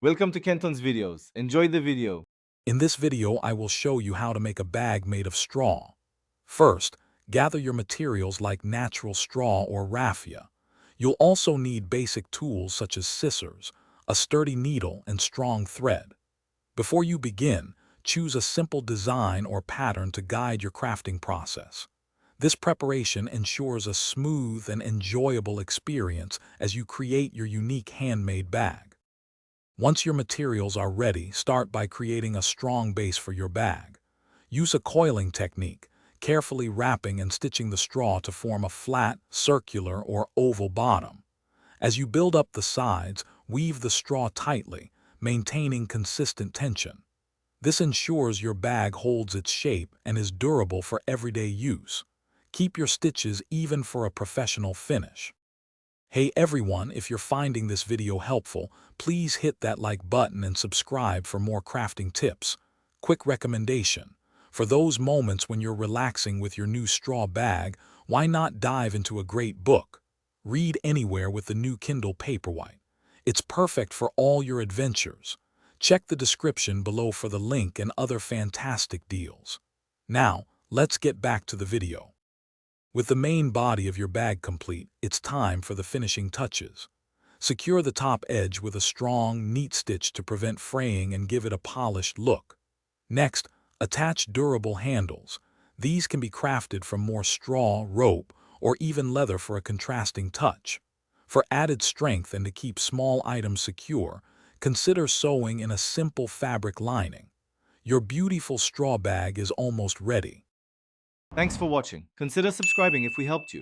Welcome to Kenton's videos. Enjoy the video. In this video, I will show you how to make a bag made of straw. First, gather your materials like natural straw or raffia. You'll also need basic tools such as scissors, a sturdy needle, and strong thread. Before you begin, choose a simple design or pattern to guide your crafting process. This preparation ensures a smooth and enjoyable experience as you create your unique handmade bag. Once your materials are ready, start by creating a strong base for your bag. Use a coiling technique, carefully wrapping and stitching the straw to form a flat, circular, or oval bottom. As you build up the sides, weave the straw tightly, maintaining consistent tension. This ensures your bag holds its shape and is durable for everyday use. Keep your stitches even for a professional finish. Hey everyone, if you're finding this video helpful, please hit that like button and subscribe for more crafting tips. Quick recommendation: for those moments when you're relaxing with your new straw bag, why not dive into a great book? Read anywhere with the new Kindle Paperwhite. It's perfect for all your adventures. Check the description below for the link and other fantastic deals. Now, let's get back to the video. With the main body of your bag complete, it's time for the finishing touches. Secure the top edge with a strong, neat stitch to prevent fraying and give it a polished look. Next, attach durable handles. These can be crafted from more straw, rope, or even leather for a contrasting touch. For added strength and to keep small items secure, consider sewing in a simple fabric lining. Your beautiful straw bag is almost ready. Thanks for watching. Consider subscribing if we helped you.